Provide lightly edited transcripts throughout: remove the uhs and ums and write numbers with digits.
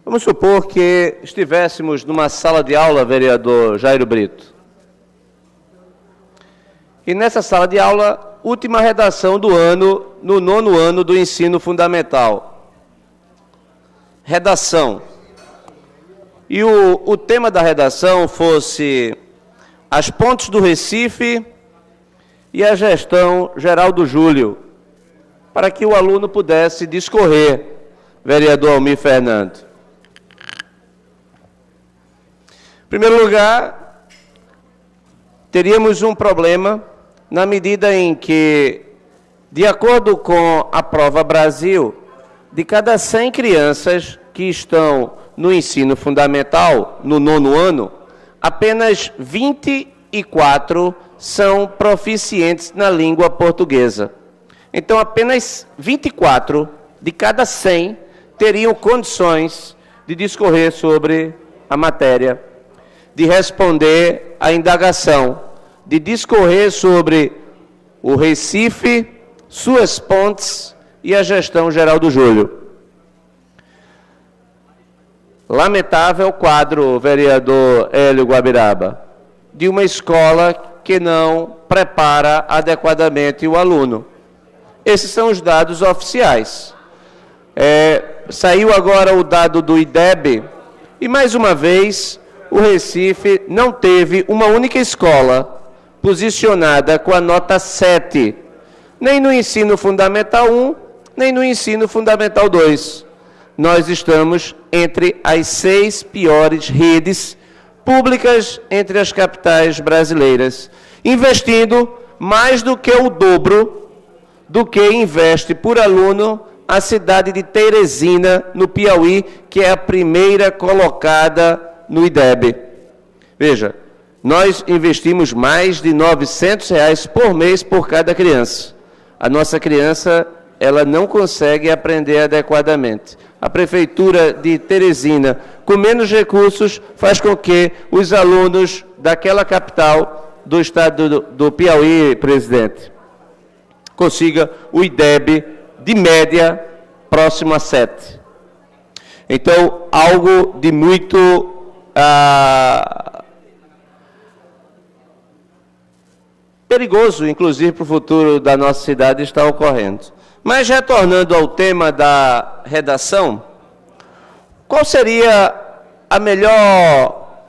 Vamos supor que estivéssemos numa sala de aula, vereador Jairo Brito. E nessa sala de aula, última redação do ano, no 9º ano do ensino fundamental. Redação. E o tema da redação fosse as pontes do Recife e a gestão geral do Júlio, para que o aluno pudesse discorrer, vereador Almir Fernando. Em primeiro lugar, teríamos um problema na medida em que, de acordo com a Prova Brasil, de cada 100 crianças que estão no ensino fundamental, no 9º ano, apenas 24 são proficientes na língua portuguesa. Então, apenas 24 de cada 100 teriam condições de discorrer sobre a matéria, de responder à indagação, de discorrer sobre o Recife, suas pontes e a gestão geral do Júlio. Lamentável o quadro, vereador Hélio Guabiraba, de uma escola que não prepara adequadamente o aluno. Esses são os dados oficiais. Saiu agora o dado do IDEB e, mais uma vez, o Recife não teve uma única escola posicionada com a nota 7, nem no ensino fundamental 1, nem no ensino fundamental 2. Nós estamos entre as 6 piores redes públicas entre as capitais brasileiras, investindo mais do que o dobro do que investe por aluno a cidade de Teresina, no Piauí, que é a primeira colocada no IDEB. Veja, nós investimos mais de R$ 900 por mês por cada criança. A nossa criança, ela não consegue aprender adequadamente. A Prefeitura de Teresina, com menos recursos, faz com que os alunos daquela capital do estado do Piauí, presidente, consiga o IDEB de média próximo a 7. Então, algo de muito perigoso, inclusive, para o futuro da nossa cidade está ocorrendo. Mas, retornando ao tema da redação, qual seria a melhor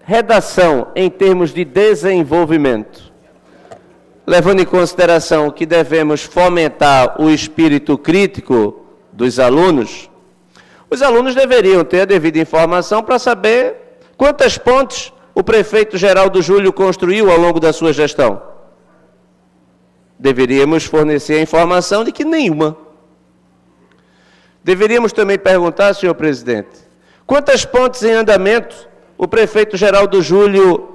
redação em termos de desenvolvimento? Levando em consideração que devemos fomentar o espírito crítico dos alunos, os alunos deveriam ter a devida informação para saber quantas pontes o prefeito Geraldo Júlio construiu ao longo da sua gestão. Deveríamos fornecer a informação de que nenhuma. Deveríamos também perguntar, senhor presidente, quantas pontes em andamento o prefeito Geraldo Júlio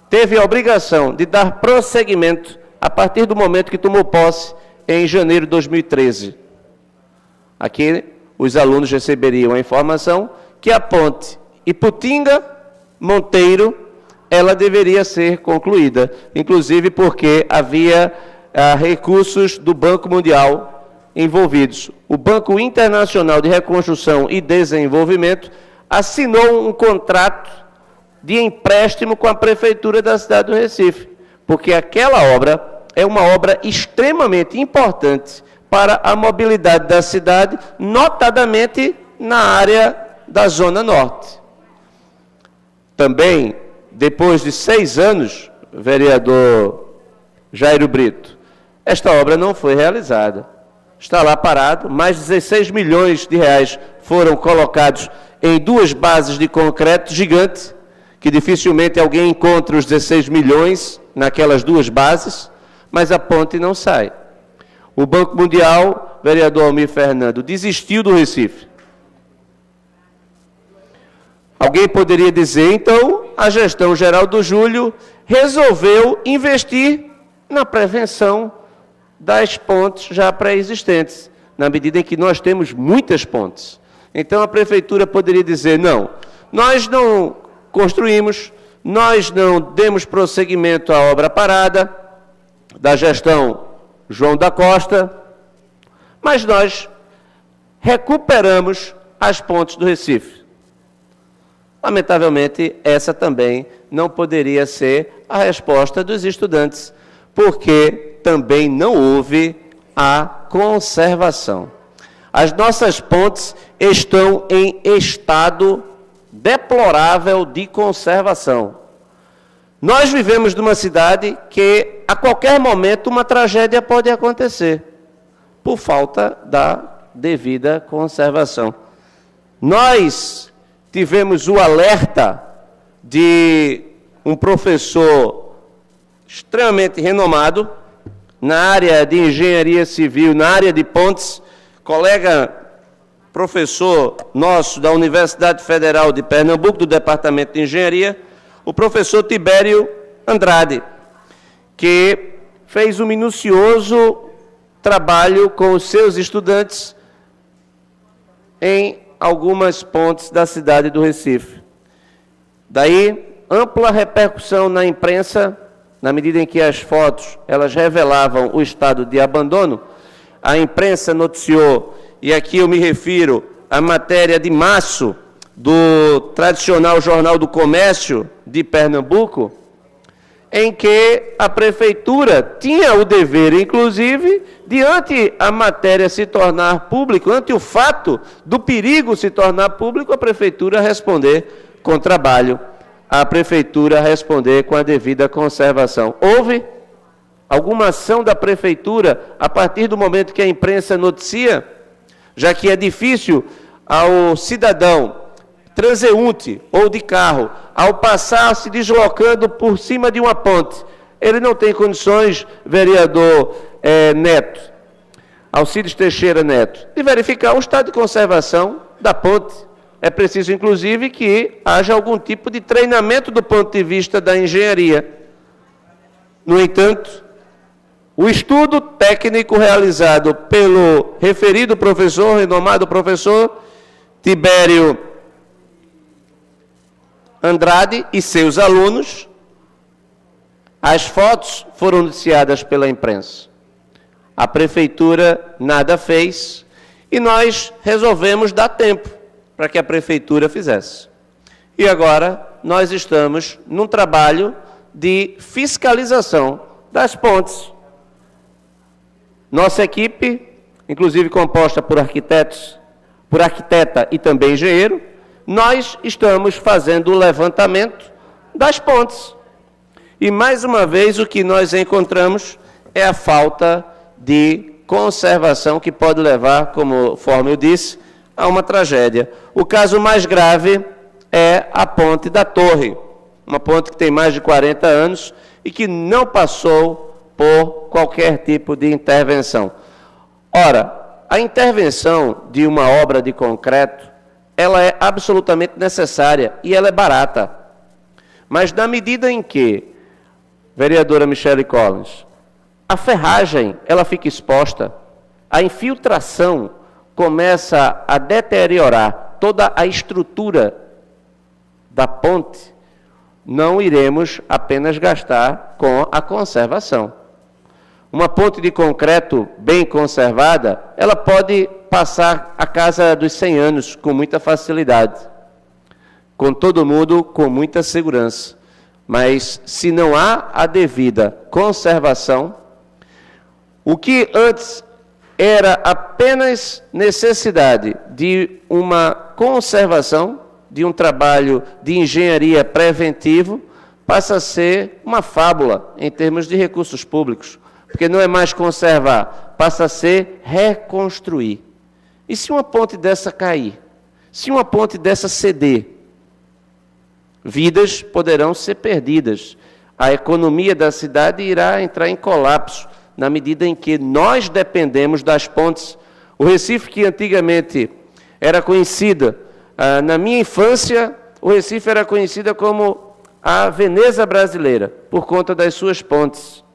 teve a obrigação de dar prosseguimento a partir do momento que tomou posse em janeiro de 2013. Aqui, os alunos receberiam a informação que a ponte Iputinga-Monteiro, ela deveria ser concluída, inclusive porque havia recursos do Banco Mundial envolvidos. O Banco Internacional de Reconstrução e Desenvolvimento assinou um contrato de empréstimo com a Prefeitura da cidade do Recife, porque aquela obra é uma obra extremamente importante para a mobilidade da cidade, notadamente na área da Zona Norte. Também, depois de 6 anos, vereador Jairo Brito, esta obra não foi realizada. Está lá parado, mais de 16 milhões de reais foram colocados em 2 bases de concreto gigantes, que dificilmente alguém encontra os 16 milhões naquelas 2 bases, mas a ponte não sai. O Banco Mundial, vereador Almir Fernando, desistiu do Recife. Alguém poderia dizer, então, a gestão geral do Júlio resolveu investir na prevenção das pontes já pré-existentes, na medida em que nós temos muitas pontes. Então, a Prefeitura poderia dizer, não, nós não construímos, nós não demos prosseguimento à obra parada da gestão João da Costa, mas nós recuperamos as pontes do Recife. Lamentavelmente, essa também não poderia ser a resposta dos estudantes, porque também não houve a conservação. As nossas pontes estão em estado deplorável de conservação. Nós vivemos numa cidade que, a qualquer momento, uma tragédia pode acontecer, por falta da devida conservação. Nós tivemos o alerta de um professor extremamente renomado na área de engenharia civil, na área de pontes, colega professor nosso da Universidade Federal de Pernambuco, do Departamento de Engenharia, o professor Tibério Andrade, que fez um minucioso trabalho com os seus estudantes em algumas pontes da cidade do Recife. Daí, ampla repercussão na imprensa, na medida em que as fotos elas revelavam o estado de abandono. A imprensa noticiou, e aqui eu me refiro à matéria de março do tradicional Jornal do Comércio de Pernambuco, em que a prefeitura tinha o dever, inclusive, diante a matéria se tornar público, ante o fato do perigo se tornar público, a prefeitura responder com trabalho, a prefeitura responder com a devida conservação. Houve alguma ação da prefeitura a partir do momento que a imprensa noticia, já que é difícil ao cidadão transeunte ou de carro, ao passar se deslocando por cima de uma ponte, ele não tem condições, vereador Neto, Alcides Teixeira Neto, de verificar o estado de conservação da ponte. É preciso, inclusive, que haja algum tipo de treinamento do ponto de vista da engenharia. No entanto, o estudo técnico realizado pelo referido professor, renomado professor Tibério Andrade e seus alunos, as fotos foram noticiadas pela imprensa. A prefeitura nada fez e nós resolvemos dar tempo para que a prefeitura fizesse. E agora nós estamos num trabalho de fiscalização das pontes. Nossa equipe, inclusive composta por arquitetos, por arquiteta e também engenheiro, nós estamos fazendo o levantamento das pontes. E, mais uma vez, o que nós encontramos é a falta de conservação que pode levar, conforme eu disse, a uma tragédia. O caso mais grave é a ponte da Torre, uma ponte que tem mais de 40 anos e que não passou por qualquer tipo de intervenção. Ora, a intervenção de uma obra de concreto, ela é absolutamente necessária e ela é barata. Mas na medida em que, vereadora Michele Collins, a ferragem ela fica exposta, a infiltração começa a deteriorar toda a estrutura da ponte, não iremos apenas gastar com a conservação. Uma ponte de concreto bem conservada, ela pode passar a casa dos 100 anos com muita facilidade, com todo mundo com muita segurança. Mas se não há a devida conservação, o que antes era apenas necessidade de uma conservação, de um trabalho de engenharia preventivo, passa a ser uma fábula em termos de recursos públicos, porque não é mais conservar, passa a ser reconstruir. E se uma ponte dessa cair? Se uma ponte dessa ceder? Vidas poderão ser perdidas. A economia da cidade irá entrar em colapso, na medida em que nós dependemos das pontes. O Recife, que antigamente era conhecida, na minha infância, o Recife era conhecida como a Veneza brasileira, por conta das suas pontes.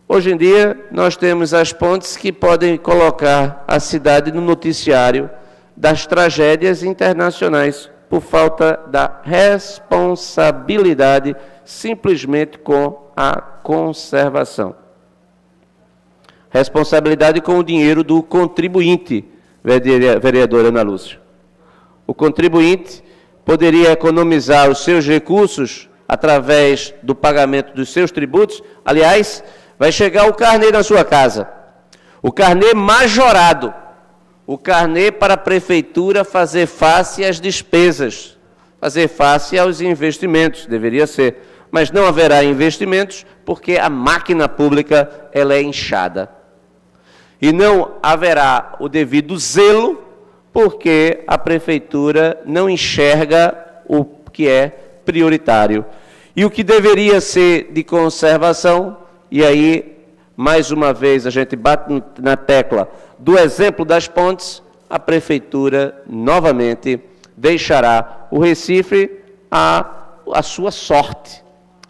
Hoje em dia, nós temos as pontes que podem colocar a cidade no noticiário das tragédias internacionais, por falta da responsabilidade simplesmente com a conservação. responsabilidade com o dinheiro do contribuinte, vereadora Ana Lúcia. O contribuinte poderia economizar os seus recursos através do pagamento dos seus tributos. Aliás, vai chegar o carnê na sua casa, o carnê majorado, o carnê para a prefeitura fazer face às despesas, fazer face aos investimentos, deveria ser. Mas não haverá investimentos porque a máquina pública ela é inchada. E não haverá o devido zelo porque a prefeitura não enxerga o que é prioritário. E o que deveria ser de conservação, e aí, mais uma vez, a gente bate na tecla do exemplo das pontes, a prefeitura, novamente, deixará o Recife à sua sorte,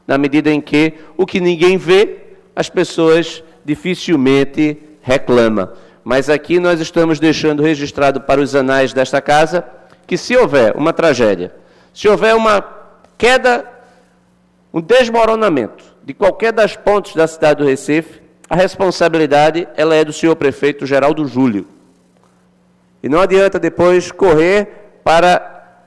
na medida em que o que ninguém vê, as pessoas dificilmente reclamam. Mas aqui nós estamos deixando registrado para os anais desta casa que se houver uma tragédia, se houver uma queda, um desmoronamento de qualquer das pontes da cidade do Recife, a responsabilidade ela é do senhor prefeito Geraldo Júlio. E não adianta depois correr para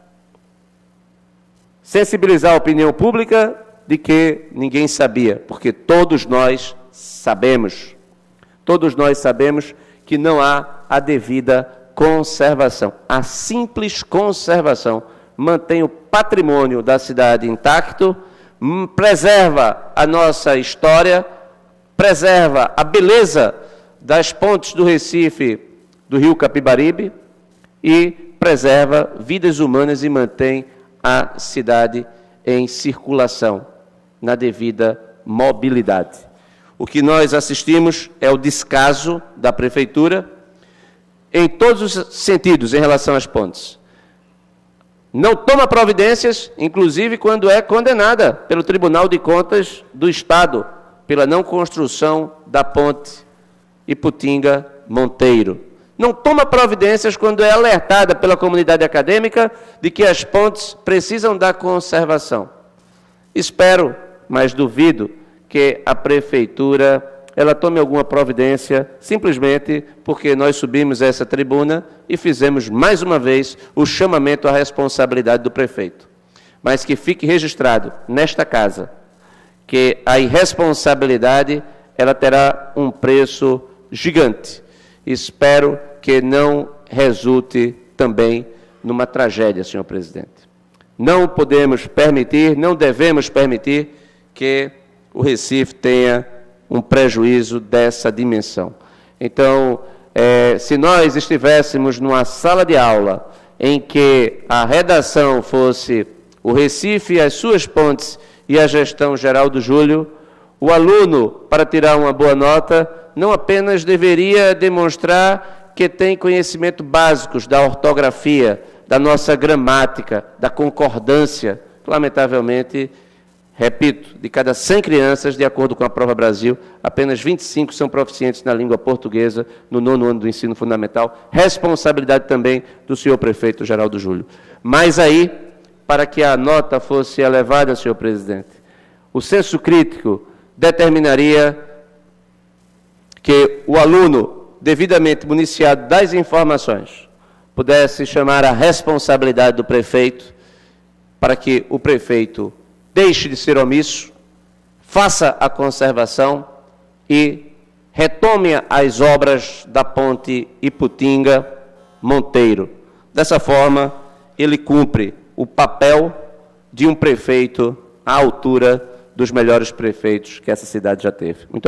sensibilizar a opinião pública de que ninguém sabia, porque todos nós sabemos que não há a devida conservação. A simples conservação mantém o patrimônio da cidade intacto, preserva a nossa história, preserva a beleza das pontes do Recife, do rio Capibaribe, e preserva vidas humanas e mantém a cidade em circulação, na devida mobilidade. O que nós assistimos é o descaso da prefeitura em todos os sentidos em relação às pontes. Não toma providências, inclusive quando é condenada pelo Tribunal de Contas do Estado pela não construção da ponte Iputinga-Monteiro. Não toma providências quando é alertada pela comunidade acadêmica de que as pontes precisam da conservação. Espero, mas duvido, que a prefeitura ela tome alguma providência, simplesmente porque nós subimos essa tribuna e fizemos mais uma vez o chamamento à responsabilidade do prefeito. Mas que fique registrado nesta casa que a irresponsabilidade ela terá um preço gigante. Espero que não resulte também numa tragédia, senhor presidente. Não podemos permitir, não devemos permitir que o Recife tenha um prejuízo dessa dimensão. Então, se nós estivéssemos numa sala de aula em que a redação fosse o Recife, as suas pontes e a gestão Geraldo Júlio, o aluno, para tirar uma boa nota, não apenas deveria demonstrar que tem conhecimento básicos da ortografia, da nossa gramática, da concordância. Lamentavelmente, repito, de cada 100 crianças, de acordo com a Prova Brasil, apenas 25 são proficientes na língua portuguesa no 9º ano do ensino fundamental. Responsabilidade também do senhor prefeito Geraldo Júlio. Mas aí, para que a nota fosse elevada, senhor presidente, o senso crítico determinaria que o aluno, devidamente municiado das informações, pudesse chamar a responsabilidade do prefeito para que o prefeito deixe de ser omisso, faça a conservação e retome as obras da ponte Iputinga-Monteiro. Dessa forma, ele cumpre o papel de um prefeito à altura dos melhores prefeitos que essa cidade já teve. Muito